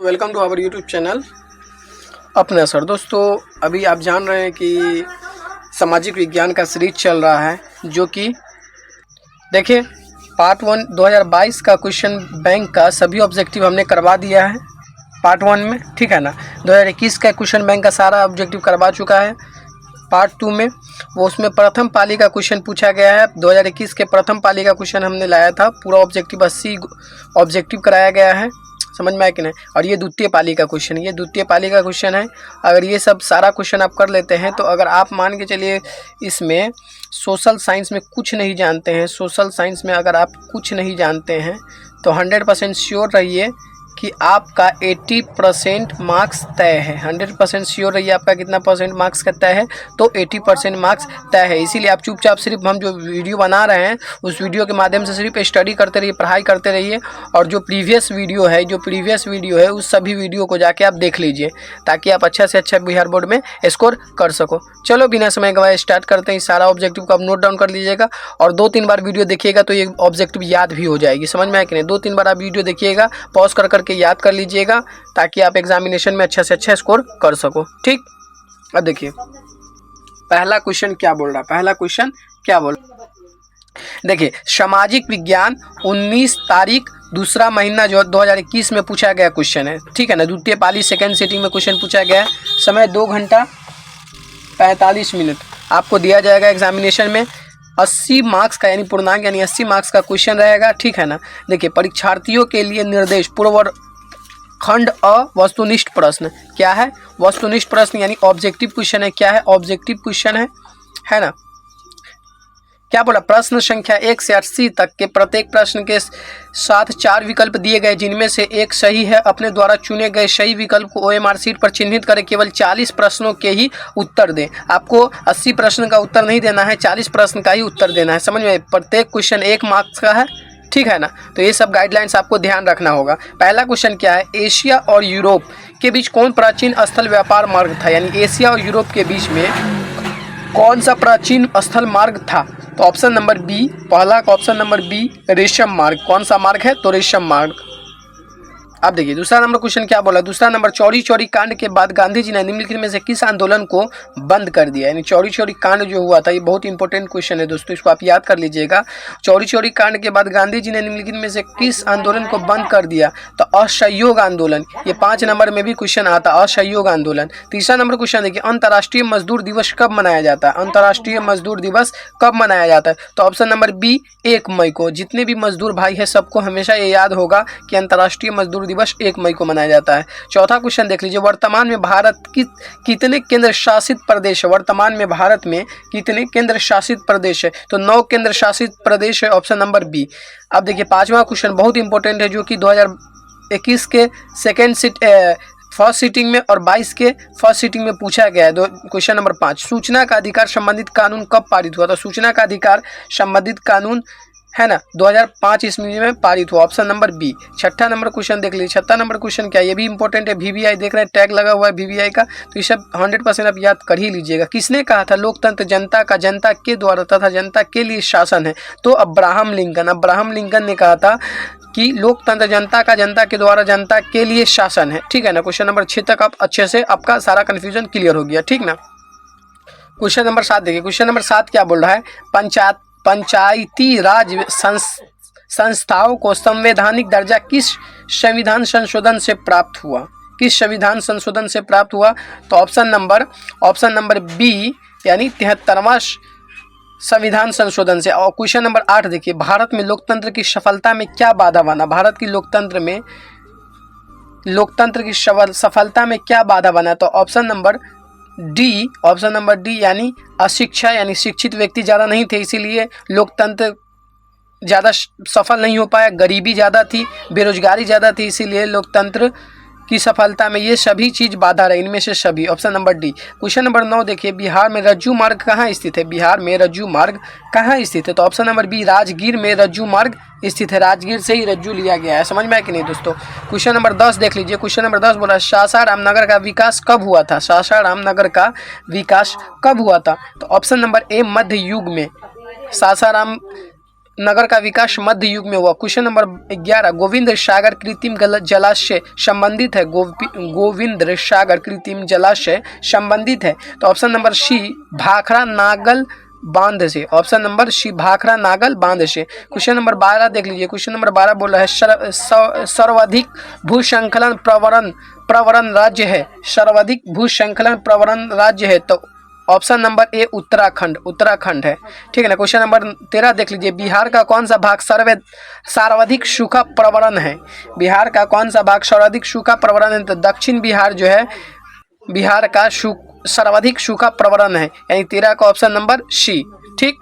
Welcome to our YouTube channel अपना sir. दोस्तों, अभी आप जान रहे हैं कि सामाजिक विज्ञान का सीरीज चल रहा है, जो कि देखिए पार्ट 1 2022 का क्वेश्चन बैंक का सभी ऑब्जेक्टिव हमने करवा दिया है पार्ट 1 में, ठीक है ना। 2021 का क्वेश्चन बैंक का सारा ऑब्जेक्टिव करवा चुका है। पार्ट 2 में वो उसमें प्रथम पाली का क्वेश्चन पूछा गया है। 2021 के प्रथम पाली का क्वेश्चन हमने लाया था, पूरा ऑब्जेक्टिव 80 ऑब्जेक्टिव कराया गया है, समझ में आया कि नहीं। और ये द्वितीय पाली का क्वेश्चन, ये द्वितीय पाली का क्वेश्चन है। अगर ये सब सारा क्वेश्चन आप कर लेते हैं तो अगर आप मान के चलिए इसमें सोशल साइंस में कुछ नहीं जानते हैं, सोशल साइंस में अगर आप कुछ नहीं जानते हैं तो 100% श्योर रहिए कि आपका 80% मार्क्स तय है। 100% श्योर रहिए आपका कितना परसेंट मार्क्स का तय है, तो 80% मार्क्स तय है। इसीलिए आप चुपचाप सिर्फ हम जो वीडियो बना रहे हैं उस वीडियो के माध्यम से सिर्फ स्टडी करते रहिए, पढ़ाई करते रहिए। और जो प्रीवियस वीडियो है उस सभी वीडियो को जाके आप देख लीजिए, ताकि आप अच्छा से अच्छा बिहार बोर्ड में स्कोर कर सको। चलो बिना समय गवाए स्टार्ट करते हैं। सारा ऑब्जेक्टिव को आप नोट डाउन कर लीजिएगा और 2-3 बार वीडियो देखिएगा तो ये ऑब्जेक्टिव याद भी हो जाएगी, समझ में आया कि नहीं। 2-3 बार आप वीडियो देखिएगा, पॉज कर करके याद कर लीजिएगा, ताकि आप एग्जामिनेशन में अच्छा से अच्छा स्कोर कर सको, ठीक। अब देखिए पहला क्वेश्चन क्या बोल रहा है। देखिए सामाजिक विज्ञान 19 तारीख दूसरा महीना जो 2021 में पूछा गया क्वेश्चन है, ठीक है ना। द्वितीय पाली सेकेंड सिटिंग में क्वेश्चन पूछा गया है। समय 2 घंटा 45 मिनट आपको दिया जाएगा एग्जामिनेशन में। 80 मार्क्स का यानी पूर्णांक यानी 80 मार्क्स का क्वेश्चन रहेगा, ठीक है ना। देखिए परीक्षार्थियों के लिए निर्देश पूर्व खंड अ वस्तुनिष्ठ प्रश्न क्या है, वस्तुनिष्ठ प्रश्न यानी ऑब्जेक्टिव क्वेश्चन है। क्या है, ऑब्जेक्टिव क्वेश्चन है ना। क्या बोला, प्रश्न संख्या 1 से 80 तक के प्रत्येक प्रश्न के साथ 4 विकल्प दिए गए, जिनमें से एक सही है। अपने द्वारा चुने गए सही विकल्प को OMR शीट पर चिन्हित करें। केवल 40 प्रश्नों के ही उत्तर दें। आपको 80 प्रश्न का उत्तर नहीं देना है, 40 प्रश्न का ही उत्तर देना है, समझ में। प्रत्येक क्वेश्चन 1 मार्क्स का है, ठीक है ना। तो ये सब गाइडलाइंस आपको ध्यान रखना होगा। पहला क्वेश्चन क्या है, एशिया और यूरोप के बीच कौन प्राचीन स्थल व्यापार मार्ग था, यानी एशिया और यूरोप के बीच में कौन सा प्राचीन स्थल मार्ग था। तो ऑप्शन नंबर बी, पहला का ऑप्शन नंबर बी रेशम मार्ग। कौन सा मार्ग है, तो रेशम मार्ग। अब देखिए दूसरा नंबर क्वेश्चन क्या बोला। दूसरा नंबर, चौरी चौरी कांड के बाद गांधी जी ने निम्नलिखित में से किस आंदोलन को बंद कर दिया। यानी चौरी चौरी कांड जो हुआ था, ये बहुत इंपॉर्टेंट क्वेश्चन है दोस्तों, इसको आप याद कर लीजिएगा। चौरी चौरी कांड के बाद गांधी जी ने निम्नलिखित में से किस आंदोलन को बंद कर दिया, तो असहयोग आंदोलन। ये 5 नंबर में भी क्वेश्चन आता, असहयोग आंदोलन। तीसरा नंबर क्वेश्चन देखिए, अंतर्राष्ट्रीय मजदूर दिवस कब मनाया जाता है, अंतर्राष्ट्रीय मजदूर दिवस कब मनाया जाता है। तो ऑप्शन नंबर बी 1 मई को। जितने भी मजदूर भाई है सबको हमेशा ये याद होगा कि अंतर्राष्ट्रीय मजदूर दिवस 1 मई को मनाया जाता है। चौथा क्वेश्चन देख लीजिए, वर्तमान में भारत की कितने केंद्र शासित प्रदेश है। वर्तमान में भारत में कितने केंद्र शासित प्रदेश है, तो 9 केंद्र शासित प्रदेश है, ऑप्शन नंबर बी। अब देखिए पांचवा क्वेश्चन बहुत इंपॉर्टेंट है, जो कि 2021 के फर्स्ट सीटिंग में और 22 के फर्स्ट सीटिंग में पूछा गया है। क्वेश्चन नंबर 5, सूचना का अधिकार संबंधित कानून कब पारित हुआ। तो सूचना का अधिकार संबंधित कानून है ना 2005 ईस्वी में पारित हुआ, ऑप्शन नंबर बी। छठा नंबर क्वेश्चन देख लीजिए। छठा नंबर क्वेश्चन क्या है, ये भी इंपॉर्टेंट है। VVI देख रहे हैं, टैग लगा हुआ है VVI का, तो ये सब 100% आप याद कर ही लीजिएगा। किसने कहा था, लोकतंत्र जनता का जनता के द्वारा तथा जनता के लिए शासन है। तो अब्राहम लिंकन ने कहा था कि लोकतंत्र जनता का जनता के द्वारा जनता के लिए शासन है, ठीक है ना। क्वेश्चन नंबर 6 तक आप अच्छे से आपका सारा कन्फ्यूजन क्लियर हो गया, ठीक ना। क्वेश्चन नंबर 7 देखिए। क्वेश्चन नंबर 7 क्या बोल रहा है, पंचायती राज संस्थाओं को संवैधानिक दर्जा किस संविधान संशोधन से प्राप्त हुआ, किस संविधान संशोधन से प्राप्त हुआ। तो ऑप्शन नंबर बी यानी 73वां संविधान संशोधन से। और क्वेश्चन नंबर 8 देखिए, भारत में लोकतंत्र की सफलता में क्या बाधा बना। भारत की लोकतंत्र की सफलता में क्या बाधा बना। तो ऑप्शन नंबर डी यानी अशिक्षा, यानी शिक्षित व्यक्ति ज़्यादा नहीं थे, इसीलिए लोकतंत्र ज़्यादा सफल नहीं हो पाया। गरीबी ज़्यादा थी, बेरोजगारी ज़्यादा थी, इसीलिए लोकतंत्र की सफलता में ये सभी चीज़ बाधा रहे, इनमें से सभी, option number D. Question number 9 देखिए, बिहार में रज्जू मार्ग कहाँ स्थित है। बिहार में रज्जू मार्ग कहाँ स्थित है। तो ऑप्शन नंबर बी राजगीर में रज्जू मार्ग स्थित है। राजगीर से ही रज्जू लिया गया है, समझ में आया कि नहीं दोस्तों। क्वेश्चन नंबर 10 देख लीजिए। क्वेश्चन नंबर 10 बोला, सासाराम नगर का विकास कब हुआ था। सासाराम नगर का विकास कब हुआ था। तो ऑप्शन नंबर ए मध्य युग में। सासाराम नगर का विकास मध्य युग में हुआ। क्वेश्चन नंबर 11 गोविंद सागर कृत्रिम जलाशय संबंधित है। गोविंद सागर कृत्रिम जलाशय संबंधित है। तो option number C Bhakra Nangal बांध से। Option number C Bhakra Nangal बांध से। क्वेश्चन नंबर 12 देख लीजिए। क्वेश्चन नंबर 12 बोल रहा है सर्वाधिक भूसंकलन प्रवरण राज्य है। सर्वाधिक भूसंकलन प्रवरण राज्य है तो ऑप्शन नंबर ए उत्तराखंड है। ठीक है ना। क्वेश्चन नंबर 13 देख लीजिए। बिहार का कौन सा भाग सर्वाधिक सूखा प्रवरण है। बिहार का कौन सा भाग सर्वाधिक सूखा प्रवरण है। तो दक्षिण बिहार जो है बिहार का सर्वाधिक सूखा प्रवरण है, यानी 13 का ऑप्शन नंबर सी। ठीक।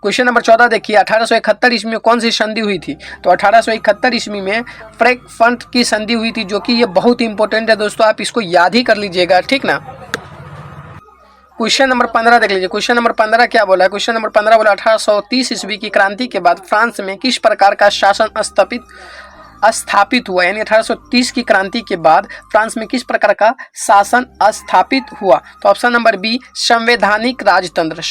क्वेश्चन नंबर 14 देखिए। 1871 ईस्वी में कौन सी संधि हुई थी। तो 1871 ईस्वी में फ्रैंकफर्ट की संधि हुई थी, जो कि ये बहुत इंपॉर्टेंट है दोस्तों, आप इसको याद ही कर लीजिएगा। ठीक ना। क्वेश्चन नंबर 15 देख लीजिए। क्वेश्चन नंबर 15 क्या बोला है। क्वेश्चन नंबर 15 बोला 1830 ईस्वी की क्रांति के बाद फ्रांस में किस प्रकार का शासन स्थापित हुआ। यानी 1830 की क्रांति के बाद फ्रांस में किस प्रकार का शासन स्थापित हुआ। तो ऑप्शन नंबर बी संवैधानिक राजतंत्र।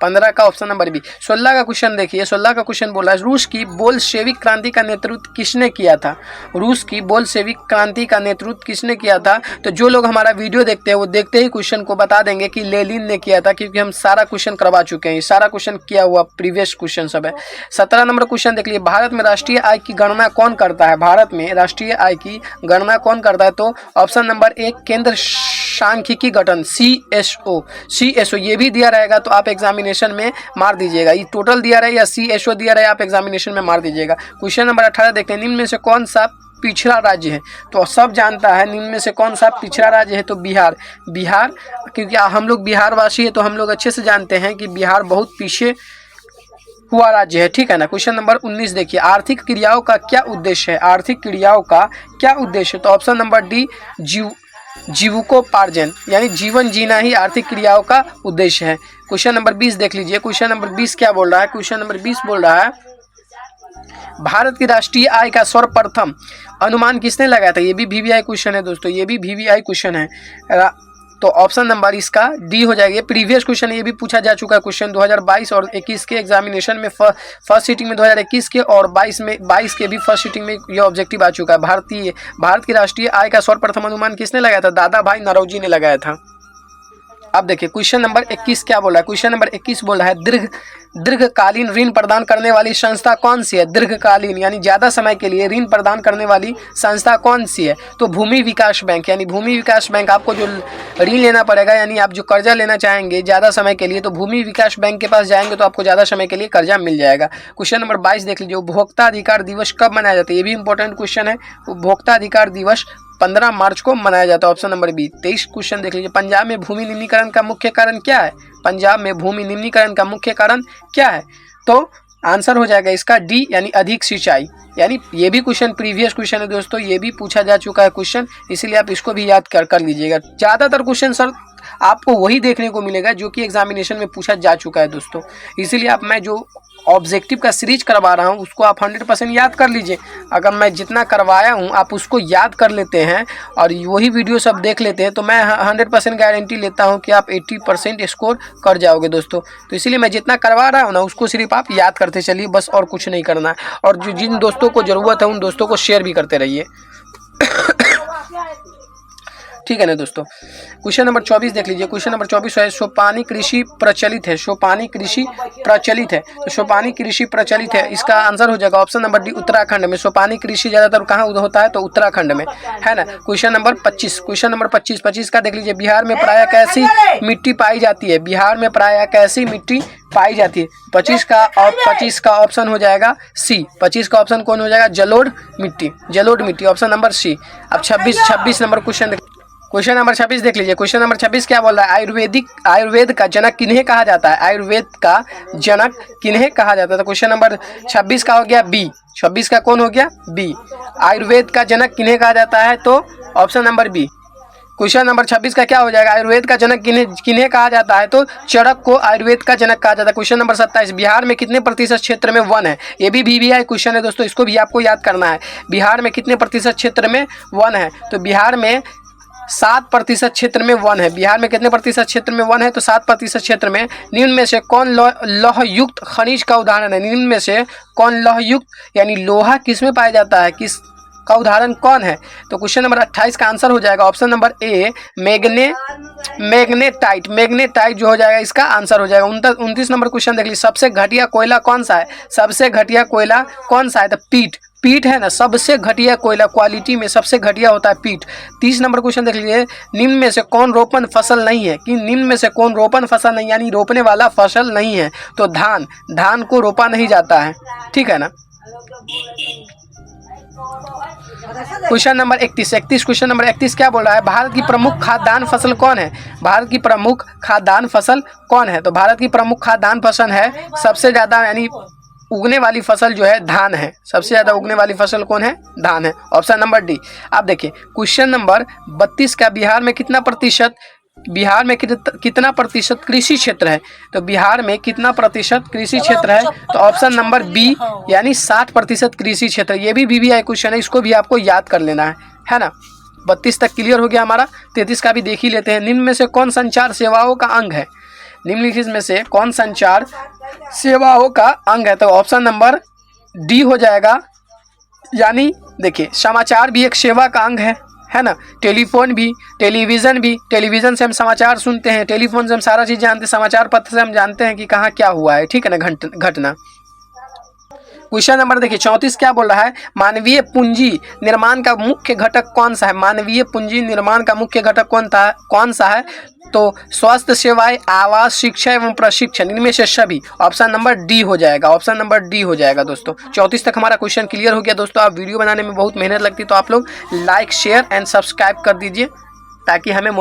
15 का ऑप्शन नंबर बी। 16 का क्वेश्चन देखिए। 16 का क्वेश्चन बोला है रूस की बोल्शेविक क्रांति का नेतृत्व किसने किया था। रूस की बोल्शेविक क्रांति का नेतृत्व किसने किया था। तो जो लोग हमारा वीडियो देखते हैं वो देखते ही क्वेश्चन को बता देंगे कि लेनिन ने किया था, क्योंकि हम सारा क्वेश्चन करवा चुके हैं। सारा क्वेश्चन किया हुआ प्रीवियस क्वेश्चन सब है। 17 नंबर क्वेश्चन देख लीजिए। भारत में राष्ट्रीय आय की गणना कौन करता है। भारत में राष्ट्रीय आय की गणना कौन करता है। तो ऑप्शन नंबर 1 केंद्र सांख्यिकी गठन CSO ये भी दिया रहेगा, तो आप एग्जामिनेशन में मार दीजिएगा। ये टोटल दिया रहे या CSO दिया रहे, आप एग्जामिनेशन में मार दीजिएगा। क्वेश्चन नंबर 18 देखते हैं। निम्न में से कौन सा पिछड़ा राज्य है। तो सब जानता है निम्न में से कौन सा पिछड़ा राज्य है। तो बिहार, क्योंकि हम लोग बिहार वासी है तो हम लोग अच्छे से जानते हैं कि बिहार बहुत पीछे हुआ राज्य है। ठीक है ना। क्वेश्चन नंबर 19 देखिए। आर्थिक क्रियाओं का क्या उद्देश्य है। आर्थिक क्रियाओं का क्या उद्देश्य है। तो ऑप्शन नंबर डी जीविकोपार्जन, यानी जीवन जीना ही आर्थिक क्रियाओं का उद्देश्य है। क्वेश्चन नंबर 20 देख लीजिए। क्वेश्चन नंबर 20 क्या बोल रहा है। क्वेश्चन नंबर 20 बोल रहा है भारत की राष्ट्रीय आय का सर्वप्रथम अनुमान किसने लगाया था। ये भी VVI क्वेश्चन है दोस्तों, ये भी VVI क्वेश्चन है। तो ऑप्शन नंबर इसका डी हो जाएगा। प्रीवियस क्वेश्चन ये भी पूछा जा चुका है। क्वेश्चन 2022 और 21 के एग्जामिनेशन में फर्स्ट सीटिंग में 2021 के और 22 के भी फर्स्ट सीटिंग में ये ऑब्जेक्टिव आ चुका है। भारत की राष्ट्रीय आय का सर्वप्रथम अनुमान किसने लगाया था। दादा भाई नौरोजी ने लगाया था। अब देखिए क्वेश्चन नंबर 21 क्या बोला है। क्वेश्चन नंबर 21 बोल रहा है दीर्घकालीन ऋण प्रदान करने वाली संस्था कौन सी है। दीर्घकालीन यानी ज़्यादा समय के लिए ऋण प्रदान करने वाली संस्था कौन सी है। तो भूमि विकास बैंक, यानी भूमि विकास बैंक आपको जो ऋण लेना पड़ेगा, यानी आप जो कर्जा लेना चाहेंगे ज़्यादा समय के लिए, तो भूमि विकास बैंक के पास जाएंगे तो आपको ज़्यादा समय के लिए कर्जा मिल जाएगा। क्वेश्चन नंबर 22 देख लीजिए। उपभोक्ता अधिकार दिवस कब मनाया जाता है। ये भी इंपॉर्टेंट क्वेश्चन है। उपभोक्ता अधिकार दिवस 15 मार्च को मनाया जाता है। Option number B. 23 क्वेश्चन देख लीजिए। पंजाब में भूमि निम्नीकरण का मुख्य कारण क्या है। पंजाब में भूमि निम्नीकरण का मुख्य कारण क्या है। तो आंसर हो जाएगा इसका डी, यानी अधिक सिंचाई। यानी ये भी क्वेश्चन प्रीवियस क्वेश्चन है दोस्तों, ये भी पूछा जा चुका है क्वेश्चन, इसीलिए आप इसको भी याद कर लीजिएगा। ज़्यादातर क्वेश्चन सर आपको वही देखने को मिलेगा जो कि एग्जामिनेशन में पूछा जा चुका है दोस्तों, इसीलिए आप मैं जो ऑब्जेक्टिव का सीरीज करवा रहा हूँ उसको आप 100% याद कर लीजिए। अगर मैं जितना करवाया हूँ आप उसको याद कर लेते हैं और वही वीडियो सब देख लेते हैं तो मैं 100% गारंटी लेता हूँ कि आप 80% स्कोर कर जाओगे दोस्तों। तो इसीलिए मैं जितना करवा रहा हूँ ना उसको सिर्फ आप याद करते चलिए, बस और कुछ नहीं करना है। और जो जिन दोस्तों को ज़रूरत है उन दोस्तों को शेयर भी करते रहिए। ठीक है ना दोस्तों। क्वेश्चन नंबर 24 देख लीजिए। क्वेश्चन नंबर 24 है सोपानी कृषि प्रचलित है। सोपानी कृषि प्रचलित है। तो सोपानी कृषि प्रचलित है, इसका आंसर हो जाएगा ऑप्शन नंबर डी उत्तराखंड में। सोपानी कृषि ज़्यादातर कहाँ होता है, तो उत्तराखंड में, है ना। Question number 25। क्वेश्चन नंबर 25 का देख लीजिए। बिहार में प्रायः कैसी मिट्टी पाई जाती है। बिहार में प्रायः कैसी मिट्टी पाई जाती है। 25 का ऑप्शन हो जाएगा सी। 25 का ऑप्शन कौन हो जाएगा, जलोढ़ मिट्टी, ऑप्शन नंबर सी। अब 26 नंबर क्वेश्चन नंबर 26 देख लीजिए। क्वेश्चन नंबर 26 क्या बोल रहा है, आयुर्वेद का जनक किन्हें कहा जाता है। आयुर्वेद का जनक किन्हें कहा जाता है। तो क्वेश्चन नंबर 26 का हो गया बी। 26 का कौन हो गया, बी। आयुर्वेद का जनक किन्हें कहा जाता है, तो option number B. Question number 26 का क्या हो जाएगा, आयुर्वेद का जनक किन्हें कहा जाता है, तो चरक को आयुर्वेद का जनक कहा जाता है। क्वेश्चन नंबर 27, बिहार में कितने प्रतिशत क्षेत्र में वन है। ये भी VVI क्वेश्चन है दोस्तों, इसको भी आपको याद करना है। बिहार में कितने प्रतिशत क्षेत्र में वन है, तो बिहार में 7% क्षेत्र में वन है। बिहार में कितने प्रतिशत क्षेत्र में वन है? तो 7% क्षेत्र में। निम्न में से कौन लौहयुक्त खनिज का उदाहरण है? निम्न में से कौन लौहयुक्त यानी लोहा किस में पाया जाता है, किस का उदाहरण कौन है? तो क्वेश्चन नंबर 28 का आंसर हो जाएगा option number A magnetite. Magnetite जो हो जाएगा इसका आंसर हो जाएगा। 29 नंबर क्वेश्चन देख लीजिए, सबसे घटिया कोयला कौन सा है? सबसे घटिया कोयला कौन सा है? तो पीट है ना, सबसे घटिया कोयला, क्वालिटी में सबसे घटिया होता है पीट। 30 नंबर क्वेश्चन देख लीजिए, निम्न में से कौन रोपण फसल नहीं है? कि निम्न में से कौन रोपण फसल नहीं यानी रोपने वाला फसल नहीं है? तो धान को रोपा नहीं जाता है, ठीक है ना। क्वेश्चन नंबर 31 क्वेश्चन नंबर 31 क्या बोल रहा है? भारत की प्रमुख खाद्यान्न फसल कौन है? भारत की प्रमुख खाद्यान्न फसल कौन है? तो भारत की प्रमुख खाद्यान्न फसल है, सबसे ज़्यादा यानी उगने वाली फसल जो है धान है। सबसे ज़्यादा उगने वाली फसल कौन है? धान है, ऑप्शन नंबर डी। आप देखिए क्वेश्चन नंबर 32 का, बिहार में कितना प्रतिशत कृषि क्षेत्र है? तो बिहार में कितना प्रतिशत कृषि क्षेत्र है? तो ऑप्शन नंबर बी यानी 60% कृषि क्षेत्र। ये भी VVI क्वेश्चन है, इसको भी आपको याद कर लेना है ना। 32 तक क्लियर हो गया हमारा। 33 का भी देख ही लेते हैं। निम्न में से कौन संचार सेवाओं का अंग है? निम्नलिखित में से कौन संचार सेवाओं का अंग है? तो ऑप्शन नंबर डी हो जाएगा। यानी देखिए समाचार भी एक सेवा का अंग है ना। टेलीफोन भी, टेलीविज़न भी, टेलीविज़न से हम समाचार सुनते हैं, टेलीफोन से हम सारा चीज़ जानते हैं, समाचार पत्र से हम जानते हैं कि कहाँ क्या हुआ है, ठीक है ना, घटना। क्वेश्चन नंबर देखिए 34 क्या बोल रहा है? मानवीय पूंजी निर्माण का मुख्य घटक कौन सा है? मानवीय पूंजी निर्माण का मुख्य घटक कौन सा है? तो स्वास्थ्य सेवाएं, आवास, शिक्षा एवं प्रशिक्षण, इनमें से सभी। ऑप्शन नंबर डी हो जाएगा, ऑप्शन नंबर डी हो जाएगा दोस्तों। 34 तक हमारा क्वेश्चन क्लियर हो गया दोस्तों। आप वीडियो बनाने में बहुत मेहनत लगती है तो आप लोग लाइक, शेयर एंड सब्सक्राइब कर दीजिए ताकि हमें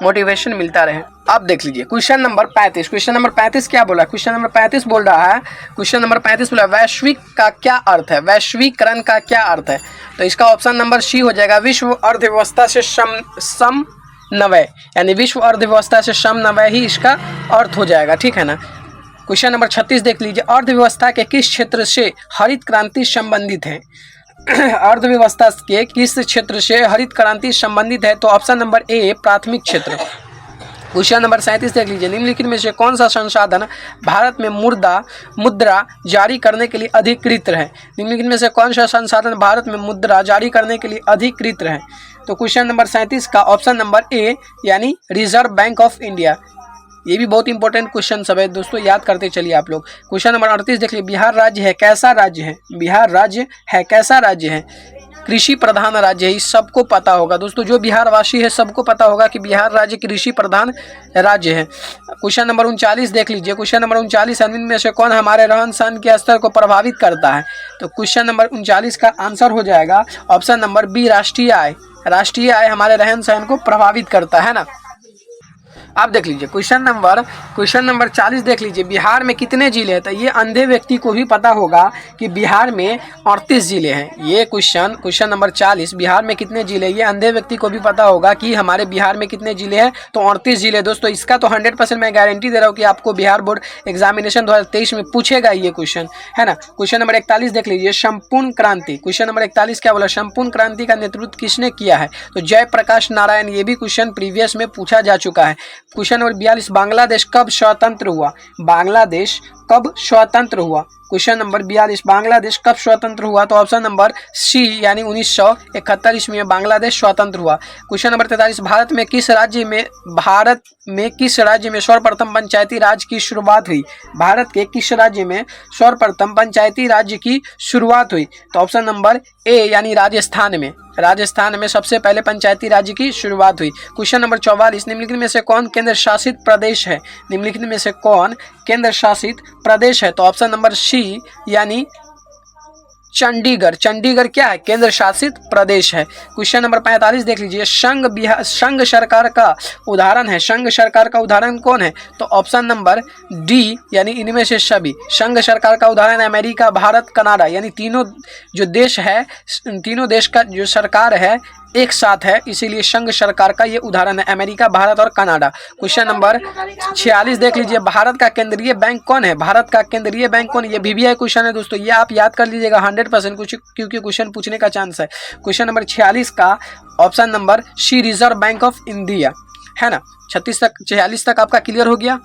मोटिवेशन मिलता रहे। अब देख लीजिए क्वेश्चन नंबर 35। क्वेश्चन नंबर 35 क्या बोला? क्वेश्चन नंबर 35 बोल रहा है, क्वेश्चन नंबर 35 बोला वैश्विक का क्या अर्थ है? वैश्वीकरण का क्या अर्थ है? तो इसका ऑप्शन नंबर सी हो जाएगा, विश्व अर्थव्यवस्था से समन्वय, यानी विश्व अर्थव्यवस्था से समन्वय ही इसका अर्थ हो जाएगा, ठीक है ना। क्वेश्चन नंबर 36 देख लीजिए, अर्थव्यवस्था के किस क्षेत्र से हरित क्रांति संबंधित है? अर्थव्यवस्था के किस क्षेत्र से हरित क्रांति संबंधित है? तो ऑप्शन नंबर ए प्राथमिक क्षेत्र। क्वेश्चन नंबर 37 देख लीजिए, निम्नलिखित में से कौन सा संसाधन भारत में मुद्रा जारी करने के लिए अधिकृत है? निम्नलिखित में से कौन सा संसाधन भारत में मुद्रा जारी करने के लिए अधिकृत है? तो क्वेश्चन नंबर 37 का ऑप्शन नंबर ए यानी रिजर्व बैंक ऑफ इंडिया। ये भी बहुत इंपॉर्टेंट क्वेश्चन सब है दोस्तों, याद करते चलिए आप लोग। क्वेश्चन नंबर 38 देख लीजिए, बिहार राज्य है कैसा राज्य है? बिहार राज्य है कैसा राज्य है? कृषि प्रधान राज्य है, इस सबको पता होगा दोस्तों। जो बिहार वासी है सबको पता होगा कि बिहार राज्य कृषि प्रधान राज्य है। क्वेश्चन नंबर 39 देख लीजिए, क्वेश्चन नंबर 39 में से कौन हमारे रहन सहन के स्तर को प्रभावित करता है? तो क्वेश्चन नंबर 39 का आंसर हो जाएगा ऑप्शन नंबर बी राष्ट्रीय आय। राष्ट्रीय आय हमारे रहन सहन को प्रभावित करता है ना। आप देख लीजिए क्वेश्चन नंबर 40 देख लीजिए, बिहार में कितने जिले हैं? तो ये अंधे व्यक्ति को भी पता होगा कि बिहार में 38 जिले हैं। ये क्वेश्चन नंबर 40, बिहार में कितने जिले, ये अंधे व्यक्ति को भी पता होगा कि हमारे बिहार में कितने जिले हैं? तो 38 जिले दोस्तों। इसका तो 100% मैं गारंटी दे रहा हूँ कि आपको बिहार बोर्ड एग्जामिनेशन 2023 में पूछेगा ये क्वेश्चन, है ना। क्वेश्चन नंबर 41 देख लीजिए, संपूर्ण क्रांति। क्वेश्चन नंबर 41 क्या बोला? संपूर्ण क्रांति का नेतृत्व किसने किया है? तो जयप्रकाश नारायण। ये भी क्वेश्चन प्रीवियस में पूछा जा चुका है। क्वेश्चन नंबर 42, बांग्लादेश कब स्वतंत्र हुआ? बांग्लादेश कब स्वतंत्र हुआ? क्वेश्चन नंबर 42, बांग्लादेश कब स्वतंत्र हुआ? तो ऑप्शन नंबर सी यानी 1971 ईस्वी में बांग्लादेश स्वतंत्र हुआ। क्वेश्चन नंबर 43, भारत में किस राज्य में सर्वप्रथम पंचायती राज की शुरुआत हुई? भारत के किस राज्य में सर्वप्रथम पंचायती राज्य की शुरुआत हुई? तो ऑप्शन नंबर ए यानी राजस्थान में। राजस्थान में सबसे पहले पंचायती राज्य की शुरुआत हुई। क्वेश्चन नंबर 44, निम्नलिखित में से कौन केंद्र शासित प्रदेश है? निम्नलिखित में से कौन केंद्र शासित प्रदेश है? तो ऑप्शन नंबर सी यानी चंडीगढ़। चंडीगढ़ क्या है? केंद्र शासित प्रदेश है। क्वेश्चन नंबर 45 देख लीजिए, संघ सरकार का उदाहरण है। संघ सरकार का उदाहरण कौन है? तो ऑप्शन नंबर डी यानी इनमें से सभी। संघ सरकार का उदाहरण अमेरिका, भारत, कनाडा, यानी तीनों जो देश है, तीनों देश का जो सरकार है एक साथ है, इसीलिए संघ सरकार का ये उदाहरण है, अमेरिका, भारत और कनाडा। क्वेश्चन नंबर 46 देख लीजिए, भारत का केंद्रीय बैंक कौन है? भारत का केंद्रीय बैंक कौन है? ये VBI क्वेश्चन है दोस्तों, ये आप याद कर लीजिएगा 100% कुछ, क्योंकि क्वेश्चन पूछने का चांस है। क्वेश्चन नंबर 46 का option number C Reserve Bank of India है ना। 46 तक आपका क्लियर हो गया।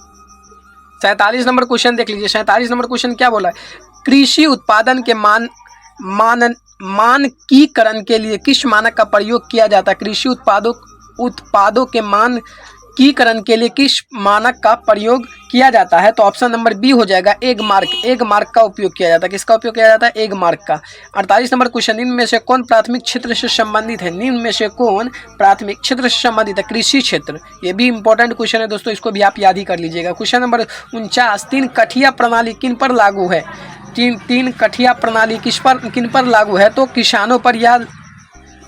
47 नंबर क्वेश्चन देख लीजिए, 47 नंबर क्वेश्चन क्या बोला है? कृषि उत्पादन के मानकीकरण के लिए किस मानक का प्रयोग किया जाता है? कृषि उत्पादों के मानकीकरण के लिए किस मानक का प्रयोग किया जाता है? तो ऑप्शन नंबर बी हो जाएगा एग मार्क का उपयोग किया जाता है। किसका उपयोग किया जाता है? एग मार्क का। 48 नंबर क्वेश्चन, निम्न में से कौन प्राथमिक क्षेत्र से संबंधित है? निम्न में से कौन प्राथमिक क्षेत्र से संबंधित है? कृषि क्षेत्र। ये भी इंपॉर्टेंट क्वेश्चन है दोस्तों, इसको भी आप याद ही कर लीजिएगा। क्वेश्चन नंबर 49, 3 कठिया प्रणाली किन पर लागू है? तीन कठिया प्रणाली किन पर लागू है? तो किसानों पर यह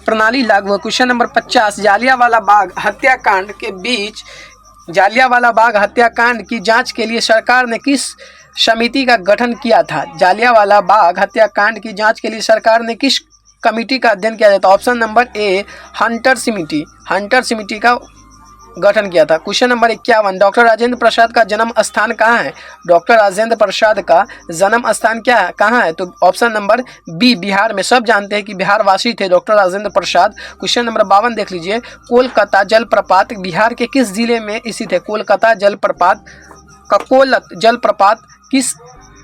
प्रणाली लागू है। क्वेश्चन नंबर 50, जालियांवाला बाग हत्याकांड की जांच के लिए सरकार ने किस समिति का गठन किया था? जालियांवाला बाग हत्याकांड की जांच के लिए सरकार ने किस कमेटी का अध्ययन किया जाता है? ऑप्शन नंबर ए हंटर समिति का गठन किया था। Question number 51, doctor Rajendra Prasad का जन्म स्थान कहाँ है? डॉक्टर राजेंद्र प्रसाद का जन्म स्थान क्या है, कहाँ है? तो ऑप्शन नंबर बी बिहार में। सब जानते हैं कि बिहार वासी थे doctor Rajendra Prasad. Question number 52 देख लीजिए, कोलकाता जलप्रपात बिहार के किस जिले में स्थित है? कोलकाता जलप्रपात किस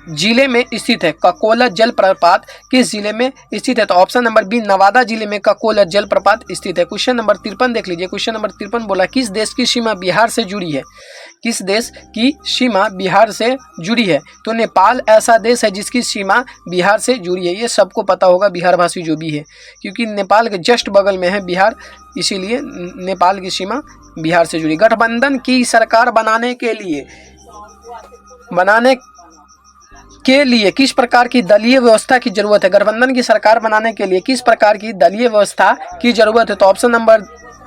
जिले में स्थित है? ककोलत जलप्रपात किस जिले में स्थित है? तो ऑप्शन नंबर बी नवादा जिले में ककोलत जलप्रपात स्थित है। क्वेश्चन नंबर 53 देख लीजिए, क्वेश्चन नंबर 53 बोला किस देश की सीमा बिहार से जुड़ी है? किस देश की सीमा बिहार से जुड़ी है? तो नेपाल ऐसा देश है जिसकी सीमा बिहार से जुड़ी है। ये सबको पता होगा, बिहार भाषी जो भी है, क्योंकि नेपाल के जस्ट बगल में है बिहार, इसीलिए नेपाल की सीमा बिहार से जुड़ी। गठबंधन की सरकार बनाने के लिए किस प्रकार की दलीय व्यवस्था की जरूरत है? गठबंधन की सरकार बनाने के लिए किस प्रकार की दलीय व्यवस्था की जरूरत है? तो ऑप्शन नंबर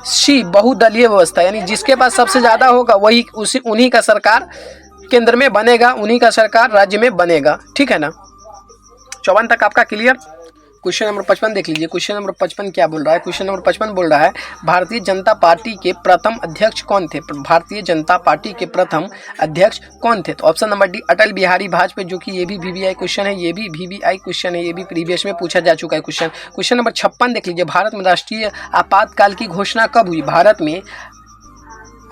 सी बहुदलीय व्यवस्था, यानी जिसके पास सबसे ज्यादा होगा वही उन्हीं का सरकार केंद्र में बनेगा, उन्हीं का सरकार राज्य में बनेगा। ठीक है ना। 54 तक आपका क्लियर। क्वेश्चन नंबर 55 देख लीजिए, क्वेश्चन नंबर 55 क्या बोल रहा है? क्वेश्चन नंबर 55 बोल रहा है भारतीय जनता पार्टी के प्रथम अध्यक्ष कौन थे? भारतीय जनता पार्टी के प्रथम अध्यक्ष कौन थे? तो option number D Atal Bihari Vajpayee, जो कि ये भी VBI क्वेश्चन है, ये भी VBI क्वेश्चन है, ये भी प्रीवियस में पूछा जा चुका है क्वेश्चन। क्वेश्चन नंबर 56 देख लीजिए, भारत में राष्ट्रीय आपातकाल की घोषणा कब हुई? भारत में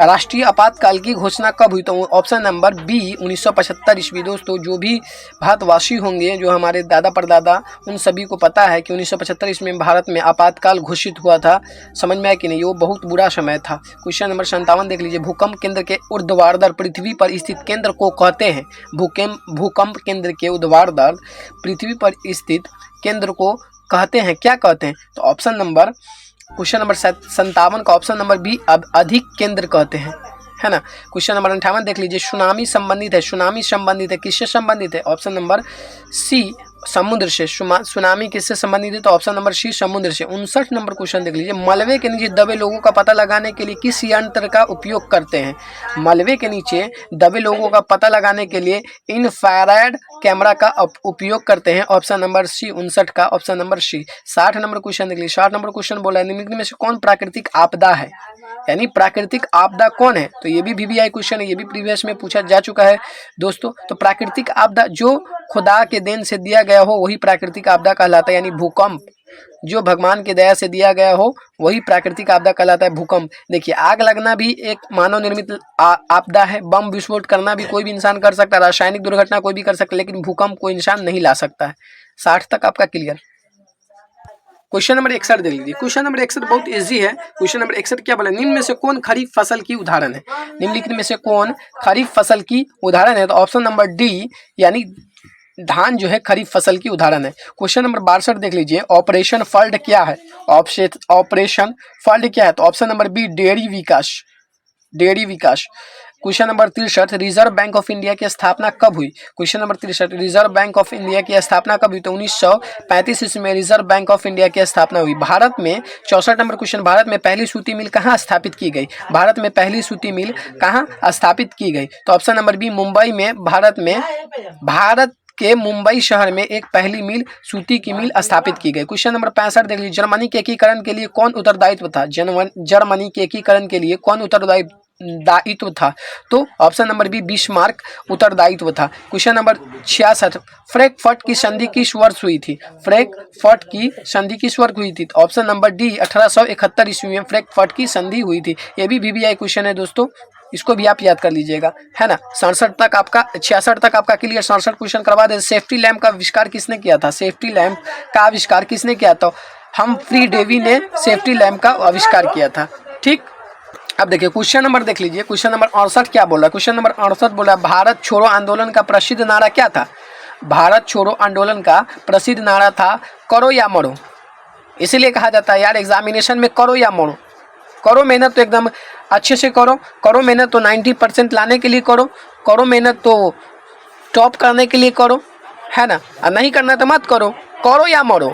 राष्ट्रीय आपातकाल की घोषणा कब हुई? तो ऑप्शन नंबर बी 1975 ईस्वी। दोस्तों जो भी भारतवासी होंगे, जो हमारे दादा परदादा, उन सभी को पता है कि 1975 ईस्वी में भारत में आपातकाल घोषित हुआ था। समझ में आया कि नहीं? वो बहुत बुरा समय था। क्वेश्चन नंबर 57 देख लीजिए, भूकंप केंद्र के ऊर्ध्वाधर पृथ्वी पर स्थित केंद्र को कहते हैं? भूकंप केंद्र के ऊर्ध्वाधर पृथ्वी पर स्थित केंद्र को कहते हैं, क्या कहते हैं? तो ऑप्शन नंबर क्वेश्चन नंबर 57 का ऑप्शन नंबर बी अधिक केंद्र कहते हैं, है ना। क्वेश्चन नंबर 58 देख लीजिए, सुनामी संबंधित है, किससे संबंधित है? ऑप्शन नंबर सी समुद्र से। सुनामी किससे संबंधित है? तो ऑप्शन नंबर सी समुद्र से। 59 नंबर क्वेश्चन देख लीजिए, मलबे के नीचे दबे लोगों का पता लगाने के लिए किस यंत्र का उपयोग करते हैं? मलबे के नीचे दबे लोगों का पता लगाने के लिए इंफ्रारेड कैमरा का उपयोग करते हैं। ऑप्शन नंबर सी 59 का option number C. 60 number question देख लीजिए, 60 नंबर क्वेश्चन बोला है निम्न में से कौन प्राकृतिक आपदा है? यानी प्राकृतिक आपदा कौन है? तो ये भी VBI क्वेश्चन है, ये भी प्रीवियस में पूछा जा चुका है दोस्तों। तो प्राकृतिक आपदा जो खुदा के देन से दिया गया हो वही प्राकृतिक आपदा कहलाता है, यानी भूकंप जो भगवान की दया से दिया गया हो वही प्राकृतिक आपदा कहलाता है, भूकंप। देखिए, आग लगना भी एक मानव निर्मित आपदा है, बम विस्फोट करना भी कोई भी इंसान कर सकता है, रासायनिक दुर्घटना कोई भी कर सकता है, लेकिन भूकंप कोई इंसान नहीं ला सकता है। 60 तक आपका क्लियर। क्वेश्चन नंबर 61 देख लीजिए, क्वेश्चन नंबर 61 बहुत इजी है। क्वेश्चन नंबर 61 क्या बोला? निम्न में से कौन खरीफ फसल की उदाहरण है? निम्नलिखित में से कौन खरीफ फसल की उदाहरण है? तो ऑप्शन नंबर डी, यानी धान जो है खरीफ फसल की उदाहरण है। क्वेश्चन नंबर 62 देख लीजिए, ऑपरेशन फ्लड क्या है? ऑपरेशन फ्लड क्या है? तो ऑप्शन नंबर बी डेयरी विकास। Question number 63, Reserve Bank of India की स्थापना कब हुई? Question number 63, Reserve Bank of India की स्थापना कब हुई? तो 1935 ईस्वी में रिजर्व बैंक ऑफ इंडिया की स्थापना हुई। भारत में 64 नंबर क्वेश्चन, भारत में पहली सूती मिल कहाँ स्थापित की गई? भारत में पहली सूती मिल कहाँ स्थापित की गई? तो ऑप्शन नंबर बी मुंबई में। भारत के मुंबई शहर में एक पहली मिल सूती की मिल स्थापित की गई। क्वेश्चन नंबर 65 देख लीजिए, जर्मनी के एकीकरण के लिए कौन उत्तरदायित्व था? जर्मनी के एकीकरण के लिए कौन उत्तरदायित्व था? तो ऑप्शन नंबर बी बिस्मार्क उत्तरदायित्व था। क्वेश्चन नंबर 66, फ्रैंकफर्ट की संधि किस वर्ष हुई थी? फ्रैंकफर्ट की संधि किस वर्ष हुई थी? ऑप्शन नंबर डी 1871 ईस्वी में फ्रैंकफर्ट की संधि हुई थी। ये भी VBI क्वेश्चन है दोस्तों, इसको भी आप याद कर लीजिएगा, है ना। 67 तक आपका 66 तक आपका क्लियर। 67 क्वेश्चन करवा दे। सेफ्टी लैम्प का आविष्कार किसने किया था? सेफ्टी लैम्प का आविष्कार किसने किया था? हम्फ्री डेवी ने सेफ्टी लैम्प का आविष्कार किया था। ठीक, अब देखिए क्वेश्चन नंबर देख लीजिए। क्वेश्चन नंबर 68 क्या बोला? क्वेश्चन नंबर 68 बोला भारत छोड़ो आंदोलन का प्रसिद्ध नारा क्या था? भारत छोड़ो आंदोलन का प्रसिद्ध नारा था करो या मरो। इसीलिए कहा जाता है यार एग्जामिनेशन में करो या मरो। करो मेहनत तो एकदम अच्छे से करो, करो मेहनत तो 90% लाने के लिए करो, करो मेहनत तो टॉप करने के लिए करो, है ना। और नहीं करना तो मत करो, करो या मरो।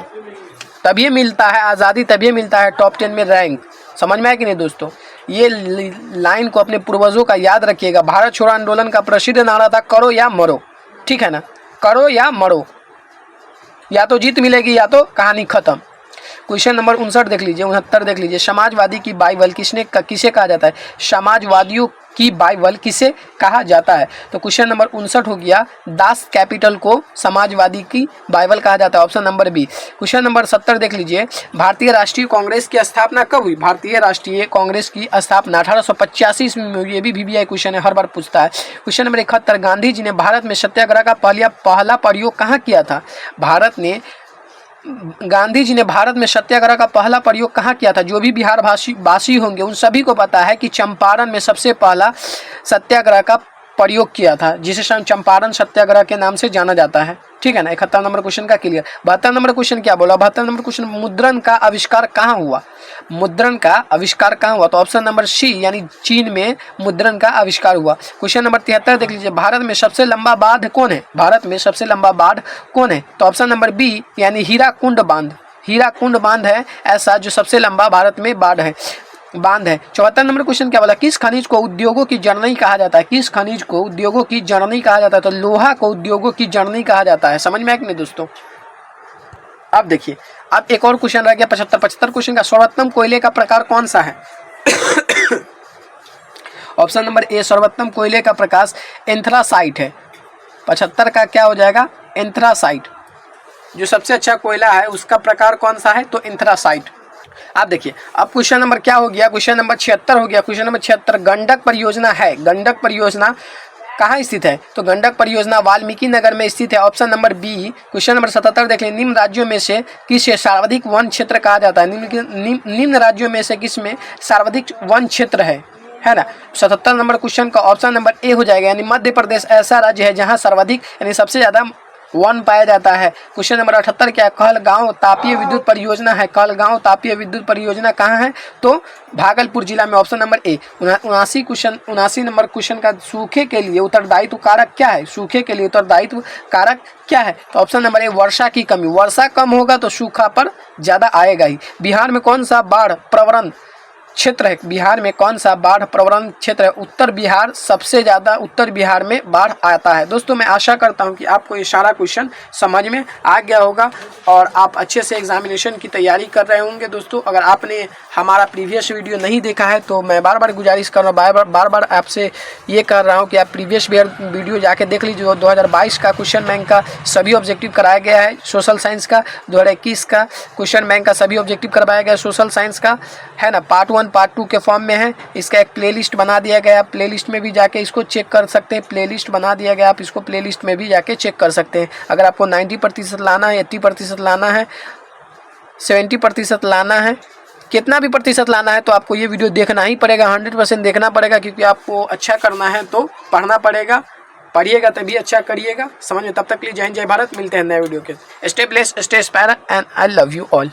तभी मिलता है आज़ादी, तभी मिलता है टॉप 10 में रैंक। समझ में आया कि नहीं दोस्तों? ये लाइन को अपने पूर्वजों का याद रखिएगा। भारत छोड़ो आंदोलन का प्रसिद्ध नारा था करो या मरो, ठीक है ना। करो या मरो, या तो जीत मिलेगी या तो कहानी खत्म। क्वेश्चन नंबर 59 देख लीजिए, 69 देख लीजिए, समाजवादी की बाइबल किसे कहा जाता है? समाजवादियों की बाइबल किसे कहा जाता है? तो क्वेश्चन नंबर 59 हो गया, दास कैपिटल को समाजवादी की बाइबल कहा जाता है, option number B. Question number 70 देख लीजिए, भारतीय राष्ट्रीय कांग्रेस की स्थापना कब हुई? भारतीय राष्ट्रीय कांग्रेस की स्थापना 1885 ईस्वी में हुई। ये भी VBI क्वेश्चन है, हर बार पूछता है। क्वेश्चन नंबर 71, गांधी जी ने भारत में सत्याग्रह का पहला प्रयोग कहाँ किया था? गांधी जी ने भारत में सत्याग्रह का पहला प्रयोग कहाँ किया था? जो भी बिहार भाषी होंगे उन सभी को पता है कि चंपारण में सबसे पहला सत्याग्रह का प्रयोग किया था, जिसे चंपारण सत्याग्रह के नाम से जाना जाता है, ठीक है ना। 71 नंबर क्वेश्चन का क्लियर। 72 नंबर क्वेश्चन क्या बोला? 72 नंबर क्वेश्चन, मुद्रण का आविष्कार कहाँ हुआ? मुद्रण का आविष्कार कहाँ हुआ? तो ऑप्शन नंबर सी यानी चीन में मुद्रण का आविष्कार हुआ। क्वेश्चन नंबर 73 देख लीजिए, भारत में सबसे लंबा बांध कौन है? भारत में सबसे लंबा बांध कौन है? तो ऑप्शन नंबर बी यानी हीराकुंड बांध। हीराकुंड बांध है ऐसा जो सबसे लंबा भारत में बांध है। 74 नंबर क्वेश्चन क्या बोला? किस खनिज को उद्योगों की जननी कहा जाता है? किस खनिज को उद्योगों की जननी कहा जाता है? तो लोहा को उद्योगों की जननी कहा जाता है। समझ में आया कि नहीं दोस्तों? अब देखिए, अब एक और क्वेश्चन रह गया 75 क्वेश्चन का, सर्वोत्तम कोयले का प्रकार कौन सा है? ऑप्शन नंबर ए सर्वोत्तम कोयले का प्रकार एंथ्रासाइट है। 75 का क्या हो जाएगा? एंथ्रासाइट। जो सबसे अच्छा कोयला है उसका प्रकार कौन सा है? तो एंथ्रासाइट। आप देखिए, अब क्वेश्चन नंबर क्या हो गया? क्वेश्चन नंबर 76 हो गया। क्वेश्चन नंबर 76, गंडक परियोजना है, गंडक परियोजना कहाँ स्थित है? तो गंडक परियोजना वाल्मीकि नगर में स्थित है, option number B. Question number 77 देख लें, निम्न राज्यों में से किसे सर्वाधिक वन क्षेत्र कहा जाता है? निम्न राज्यों में से किस में सर्वाधिक वन क्षेत्र है ना। 77 नंबर क्वेश्चन का ऑप्शन नंबर ए हो जाएगा, यानी मध्य प्रदेश ऐसा राज्य है जहाँ सर्वाधिक यानी सबसे ज़्यादा वन पाया जाता है। क्वेश्चन नंबर 78 क्या है? कहलगांव तापीय विद्युत परियोजना है। कहलगांव तापीय विद्युत परियोजना कहाँ है? तो भागलपुर जिला में, option number A. 79 number question का, सूखे के लिए उत्तरदायित्व कारक क्या है? सूखे के लिए उत्तरदायित्व कारक क्या है? तो ऑप्शन नंबर ए वर्षा की कमी। वर्षा कम होगा तो सूखा पर ज़्यादा आएगा ही। बिहार में कौन सा बाढ़ प्रवण क्षेत्र है? बिहार में कौन सा बाढ़ प्रवण क्षेत्र है? उत्तर बिहार, सबसे ज़्यादा उत्तर बिहार में बाढ़ आता है। दोस्तों मैं आशा करता हूं कि आपको ये सारा क्वेश्चन समझ में आ गया होगा और आप अच्छे से एग्जामिनेशन की तैयारी कर रहे होंगे। दोस्तों अगर आपने हमारा प्रीवियस वीडियो नहीं देखा है तो मैं बार बार गुजारिश कर रहा हूँ, बार बार आपसे ये कर रहा हूँ कि आप प्रीवियस वीडियो जाके देख लीजिए। 2022 का क्वेश्चन बैंक का सभी ऑब्जेक्टिव कराया गया है। सोशल साइंस का 2021 का क्वेश्चन बैंक का सभी ऑब्जेक्टिव करवाया गया सोशल साइंस का, है ना। पार्ट 1 पार्ट 2 के फॉर्म में है। इसका एक प्लेलिस्ट बना दिया गया, प्लेलिस्ट में भी जाके इसको चेक कर सकते हैं। प्लेलिस्ट बना दिया गया, आप इसको प्लेलिस्ट में भी जाके चेक कर सकते हैं। अगर आपको 90% लाना है, 80% लाना है, 70% लाना है, कितना भी प्रतिशत लाना है तो आपको ये वीडियो देखना ही पड़ेगा, 100% देखना पड़ेगा, क्योंकि आपको अच्छा करना है तो पढ़ना पड़ेगा। पढ़िएगा तभी अच्छा करिएगा। समझ में? तब तक के लिए जय हिंद जय भारत। मिलते हैं नए वीडियो के। Stay blessed, stay inspired and I love you all.